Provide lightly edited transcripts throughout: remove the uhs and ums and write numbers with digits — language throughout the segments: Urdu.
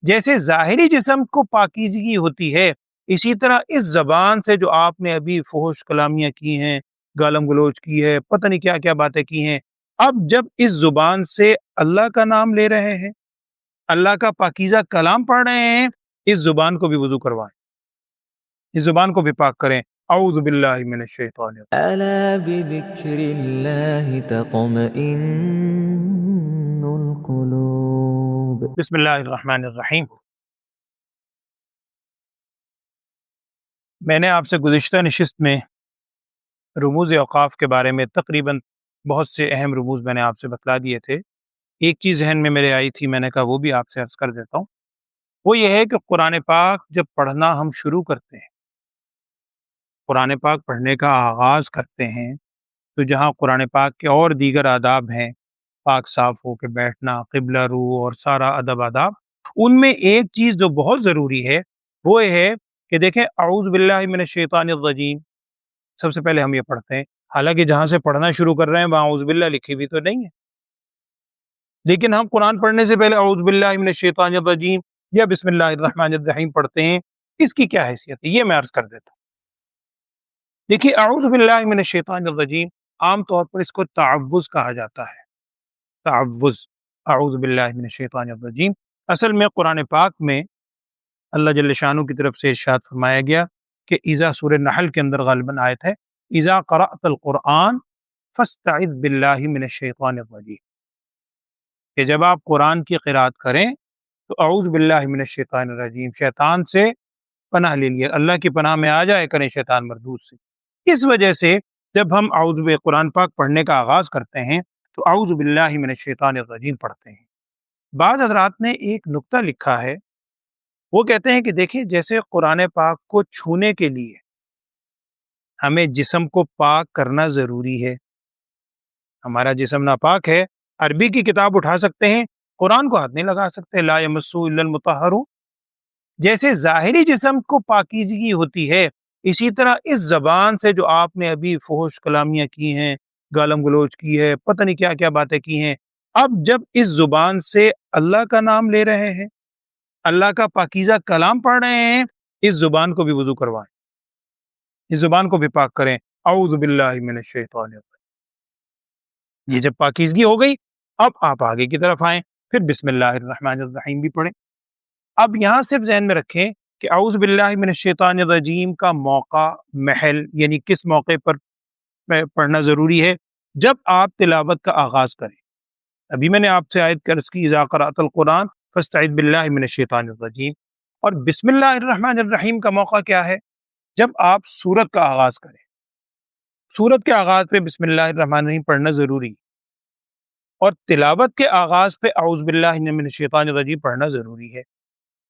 جیسے ظاہری جسم کو پاکیزگی ہوتی ہے، اسی طرح اس زبان سے جو آپ نے ابھی فحش کلامیاں کی ہیں، گالم گلوچ کی ہے، پتہ نہیں کیا کیا باتیں کی ہیں، اب جب اس زبان سے اللہ کا نام لے رہے ہیں، اللہ کا پاکیزہ کلام پڑھ رہے ہیں، اس زبان کو بھی وضو کروائیں، اس زبان کو بھی پاک کریں۔ اعوذ باللہ من الشیطان الرجیم۔ ألا بذكر الله تطمئن القلوب۔ بسم اللہ الرحمن الرحیم۔ میں نے آپ سے گزشتہ نشست میں رموز اوقاف کے بارے میں تقریباً بہت سے اہم رموز میں نے آپ سے بتلا دیے تھے۔ ایک چیز ذہن میں میرے آئی تھی، میں نے کہا وہ بھی آپ سے عرض کر دیتا ہوں۔ وہ یہ ہے کہ قرآن پاک جب پڑھنا ہم شروع کرتے ہیں، قرآن پاک پڑھنے کا آغاز کرتے ہیں، تو جہاں قرآن پاک کے اور دیگر آداب ہیں، پاک صاف ہو کے بیٹھنا، قبلہ رو اور سارا ادب آداب، ان میں ایک چیز جو بہت ضروری ہے وہ یہ ہے کہ دیکھیں اعوذ باللہ من الشیطان الرجیم سب سے پہلے ہم یہ پڑھتے ہیں، حالانکہ جہاں سے پڑھنا شروع کر رہے ہیں وہاں اعوذ باللہ لکھی بھی تو نہیں ہے، لیکن ہم قرآن پڑھنے سے پہلے اعوذ باللہ من الشیطان الرجیم یا بسم اللہ الرحمن الرحیم پڑھتے ہیں۔ اس کی کیا حیثیت ہے یہ میں عرض کر دیتا ہوں۔ دیکھیے اعوذ باللہ من الشیطان الرجیم عام طور پر اس کو تعوذ کہا جاتا ہے، تعوذ، اعوذ باللہ من الشیطان الرجیم۔ اصل میں قرآن پاک میں اللہ جل شانہ کی طرف سے ارشاد فرمایا گیا کہ اذا سورہ نحل کے اندر غالباً آیت ہے اذا قرأت القرآن فاستعذ باللہ من الشیطان الرجیم، کہ جب آپ قرآن کی قرأت کریں تو اعوذ باللہ من الشیطان الرجیم، شیطان سے پناہ لے لیے، اللہ کی پناہ میں آ جائے کریں شیطان مردود سے۔ اس وجہ سے جب ہم قرآن پاک پڑھنے کا آغاز کرتے ہیں تو اعوذ باللہ من الشیطان الرجیم پڑھتے ہیں۔ بعض حضرات نے ایک نقطہ لکھا ہے، وہ کہتے ہیں کہ دیکھیں جیسے قرآن پاک کو چھونے کے لیے ہمیں جسم کو پاک کرنا ضروری ہے، ہمارا جسم ناپاک ہے، عربی کی کتاب اٹھا سکتے ہیں، قرآن کو ہاتھ نہیں لگا سکتے، لا یمسہ الا المطہرون، جیسے ظاہری جسم کو پاکیزگی ہوتی ہے، اسی طرح اس زبان سے جو آپ نے ابھی فحش کلامیاں کی ہیں، گالم گلوچ کی ہے، پتہ نہیں کیا کیا باتیں کی ہیں، اب جب اس زبان سے اللہ کا نام لے رہے ہیں، اللہ کا پاکیزہ کلام پڑھ رہے ہیں، اس زبان کو بھی وضو کروائیں، اس زبان کو بھی پاک کریں۔ اعوذ باللہ من الشیطان الرجیم۔ یہ جب پاکیزگی ہو گئی اب آپ آگے کی طرف آئیں، پھر بسم اللہ الرحمن الرحیم بھی پڑھیں۔ اب یہاں صرف ذہن میں رکھیں کہ اعوذ باللہ من الشیطان الرجیم کا موقع، محل، یعنی کس موقع پر پڑھنا ضروری ہے، جب آپ تلاوت کا آغاز کریں۔ ابھی میں نے آپ سے آیت عرض کی اذا قرأت القرآن فاستعذ باللہ من الشیطان الرجیم، اور بسم اللہ الرحمن الرحیم کا موقع کیا ہے؟ جب آپ سورت کا آغاز کریں، سورت کے آغاز پہ بسم اللہ الرحمن الرحیم پڑھنا ضروری ہے، اور تلاوت کے آغاز پہ اعوذ باللہ من الشیطان الرجیم پڑھنا ضروری ہے۔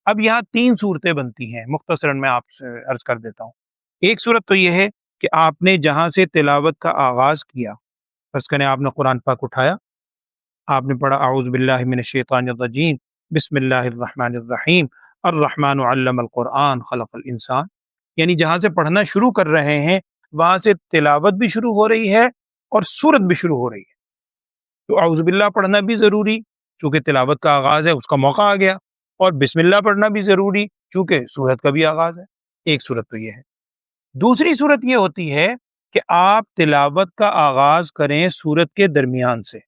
اب یہاں تین صورتیں بنتی ہیں، مختصراً میں آپ سے عرض کر دیتا ہوں۔ ایک صورت تو یہ ہے کہ آپ نے جہاں سے تلاوت کا آغاز کیا، فرض کریں آپ نے قرآن پاک اٹھایا، آپ نے پڑھا اعوذ باللہ من الشیطان الرجیم بسم اللہ الرحمن الرحیم الرحمن علم القرآن خلق الانسان، یعنی جہاں سے پڑھنا شروع کر رہے ہیں وہاں سے تلاوت بھی شروع ہو رہی ہے اور سورت بھی شروع ہو رہی ہے، تو اعوذ باللہ پڑھنا بھی ضروری چونکہ تلاوت کا آغاز ہے، اس کا موقع آ گیا، اور بسم اللہ پڑھنا بھی ضروری چونکہ سورت کا بھی آغاز ہے۔ ایک صورت تو یہ ہے۔ دوسری صورت یہ ہوتی ہے کہ آپ تلاوت کا آغاز کریں سورت کے درمیان سے،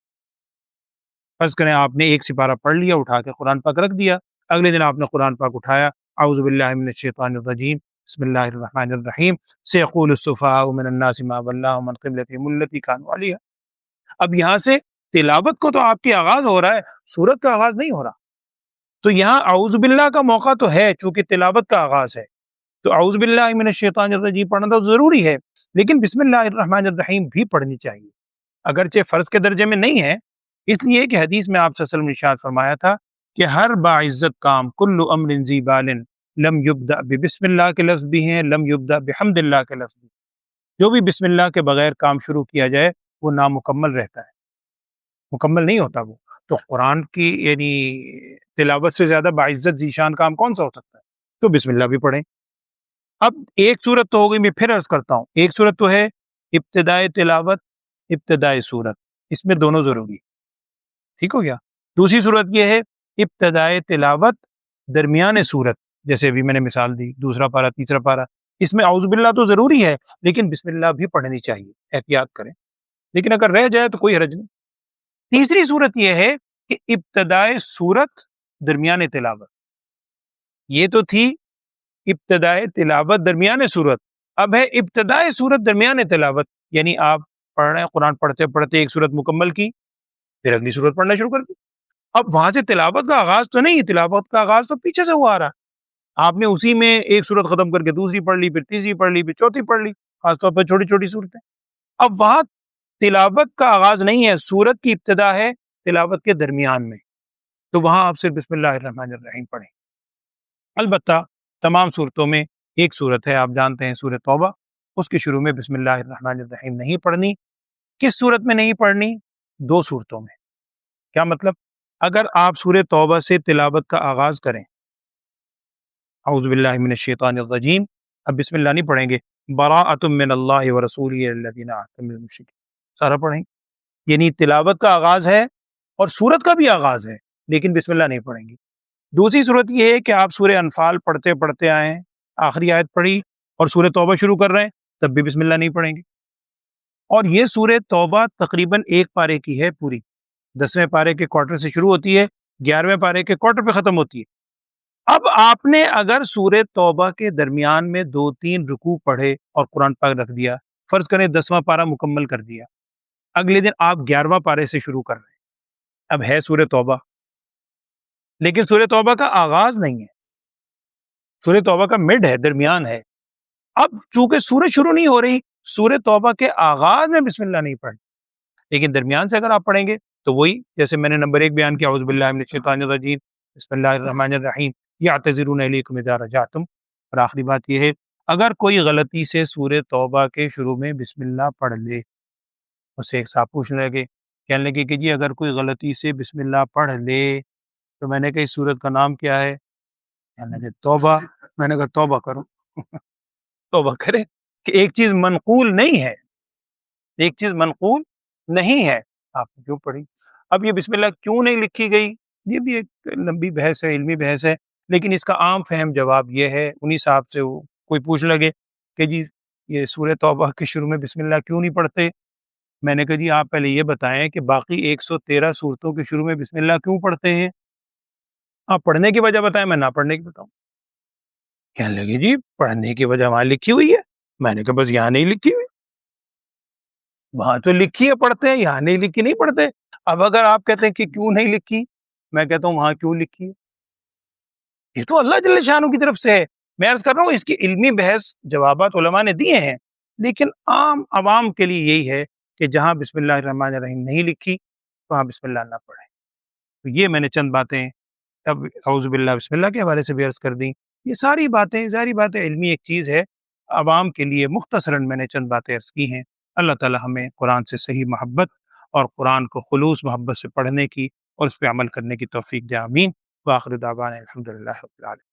فرض کریں آپ نے ایک سپارہ پڑھ لیا، اٹھا کے قرآن پاک رکھ دیا، اگلے دن آپ نے قرآن پاک اٹھایا اعوذ باللہ من الشیطان الرجیم بسم اللہ الرحمن الرحیم سیقول السفہاء من الناس ما ولاھم عن قبلتہم التی کانوا علیہا۔ اب یہاں سے تلاوت کو تو آپ کی آغاز ہو رہا ہے، سورت کا آغاز نہیں ہو رہا، تو یہاں اعوذ باللہ کا موقع تو ہے چونکہ تلاوت کا آغاز ہے، تو اعوذ باللہ من الشیطان الرجیم پڑھنا تو ضروری ہے، لیکن بسم اللہ الرحمن الرحیم بھی پڑھنی چاہیے، اگرچہ فرض کے درجے میں نہیں ہے، اس لیے کہ حدیث میں آپ صلی اللہ علیہ وسلم نے ارشاد فرمایا تھا کہ ہر باعزت کام کل امر ذی بال لم یبدأ بسم اللہ کے لفظ بھی ہیں، لم یبدأ بحمد اللہ کے لفظ بھی، جو بھی بسم اللہ کے بغیر کام شروع کیا جائے وہ نامکمل رہتا ہے، مکمل نہیں ہوتا وہ۔ تو قرآن کی یعنی تلاوت سے زیادہ باعزت ذیشان کام کون سا ہو سکتا ہے؟ تو بسم اللہ بھی پڑھیں۔ اب ایک صورت تو ہو گئی، میں پھر عرض کرتا ہوں، ایک صورت تو ہے ابتدائے تلاوت، ابتدائے صورت، اس میں دونوں ضروری ہے، ٹھیک ہو گیا۔ دوسری صورت یہ ہے ابتدائے تلاوت درمیان صورت، جیسے ابھی میں نے مثال دی، دوسرا پارہ، تیسرا پارہ، اس میں اعوذ باللہ تو ضروری ہے، لیکن بسم اللہ بھی پڑھنی چاہیے، احتیاط کریں، لیکن اگر رہ جائے تو کوئی حرج نہیں۔ تیسری صورت یہ ہے کہ ابتدائے صورت درمیان تلاوت، یہ تو تھی ابتدائے تلاوت درمیان صورت، اب ہے ابتدائے صورت درمیان تلاوت، یعنی آپ پڑھ رہے ہیں، قرآن پڑھتے پڑھتے ایک صورت مکمل کی، پھر اگلی صورت پڑھنا شروع کر دی، اب وہاں سے تلاوت کا آغاز تو نہیں، تلاوت کا آغاز تو پیچھے سے ہوا آ رہا، آپ نے اسی میں ایک صورت ختم کر کے دوسری پڑھ لی، پھر تیسری پڑھ لی، پھر چوتھی پڑھ لی، خاص طور پر چھوٹی چھوٹی صورتیں، اب وہاں تلاوت کا آغاز نہیں ہے، سورت کی ابتدا ہے تلاوت کے درمیان میں، تو وہاں آپ صرف بسم اللہ الرحمن الرحیم پڑھیں۔ البتہ تمام صورتوں میں ایک صورت ہے، آپ جانتے ہیں سورۃ توبہ، اس کے شروع میں بسم اللہ الرحمن الرحیم نہیں پڑھنی۔ کس صورت میں نہیں پڑھنی؟ دو صورتوں میں۔ کیا مطلب؟ اگر آپ سورۃ توبہ سے تلاوت کا آغاز کریں، اعوذ باللہ من الشیطان الرجیم، اب بسم اللہ نہیں پڑھیں گے، براءۃ من اللہ ورسولہ الذین عاہدتم من المشرکین، سارا پڑھیں گے، یعنی تلاوت کا آغاز ہے اور سورت کا بھی آغاز ہے، لیکن بسم اللہ نہیں پڑھیں گے۔ دوسری صورت یہ ہے کہ آپ سورہ انفال پڑھتے پڑھتے آئے ہیں، آخری آیت پڑھی اور سورہ توبہ شروع کر رہے ہیں، تب بھی بسم اللہ نہیں پڑھیں گے۔ اور یہ سورہ توبہ تقریباً ایک پارے کی ہے پوری، 10ویں پارے کے کوارٹر سے شروع ہوتی ہے، 11ویں پارے کے کوارٹر پہ ختم ہوتی ہے۔ اب آپ نے اگر سورہ توبہ کے درمیان میں 2-3 رکوع پڑھے اور قرآن پاک رکھ دیا، فرض کریں 10واں پارہ مکمل کر دیا، اگلے دن آپ 11واں پارے سے شروع کر رہے ہیں، اب ہے سورہ توبہ، لیکن سورہ توبہ کا آغاز نہیں ہے، سورہ توبہ کا مڈ ہے، درمیان ہے۔ اب چونکہ سورہ شروع نہیں ہو رہی، سورہ توبہ کے آغاز میں بسم اللہ نہیں پڑھنی، لیکن درمیان سے اگر آپ پڑھیں گے تو وہی جیسے میں نے نمبر 1 بیان کیا، اعوذ باللہ من الشیطان الرجیم، بسم اللہ الرحمن الرحیم، یعتذرون الیکم اذا رجعتم، اور آخری بات یہ ہے اگر کوئی غلطی سے سورہ توبہ کے شروع میں بسم اللہ پڑھ لے، اسے ایک صاحب پوچھنے لگے، کہنے لگے کہ جی اگر کوئی غلطی سے بسم اللہ پڑھ لے تو میں نے کہا اس سورت کا نام کیا ہے؟ کہنے لگے توبہ، میں نے کہا توبہ کرو توبہ کرے کہ ایک چیز منقول نہیں ہے، ایک چیز منقول نہیں ہے، آپ نے کیوں پڑھی؟ اب یہ بسم اللہ کیوں نہیں لکھی گئی، یہ بھی ایک لمبی بحث ہے، علمی بحث ہے، لیکن اس کا عام فہم جواب یہ ہے، انہی صاحب سے وہ کوئی پوچھ لگے کہ جی یہ سورہ توبہ کے شروع میں بسم اللہ کیوں نہیں پڑھتے؟ میں نے کہا جی آپ پہلے یہ بتائیں کہ باقی 113 صورتوں کے شروع میں بسم اللہ کیوں پڑھتے ہیں؟ آپ پڑھنے کی وجہ بتائیں، میں نہ پڑھنے کی بتاؤں۔ کہنے لگے جی پڑھنے کی وجہ وہاں لکھی ہوئی ہے، میں نے کہا بس یہاں نہیں لکھی ہوئی، وہاں تو لکھی ہے پڑھتے ہیں، یہاں نہیں لکھی نہیں پڑھتے۔ اب اگر آپ کہتے ہیں کہ کیوں نہیں لکھی، میں کہتا ہوں وہاں کیوں لکھی ہے، یہ تو اللہ جل شانہ کی طرف سے ہے۔ میں عرض کر رہا ہوں اس کی علمی بحث جوابات علماء نے دیے ہیں، لیکن عام عوام کے لیے یہی ہے کہ جہاں بسم اللہ الرحمن الرحیم نہیں لکھی وہاں بسم اللہ نہ پڑھیں۔ تو یہ میں نے چند باتیں اب اعوذ باللہ بسم اللہ کے حوالے سے بھی عرض کر دیں، یہ ساری باتیں ظاہری بات ہے، علمی ایک چیز ہے، عوام کے لیے مختصراً میں نے چند باتیں عرض کی ہیں۔ اللہ تعالی ہمیں قرآن سے صحیح محبت اور قرآن کو خلوص محبت سے پڑھنے کی اور اس پہ عمل کرنے کی توفیق دے، آمین۔ وآخر دعوانا الحمدللہ رب العالمین۔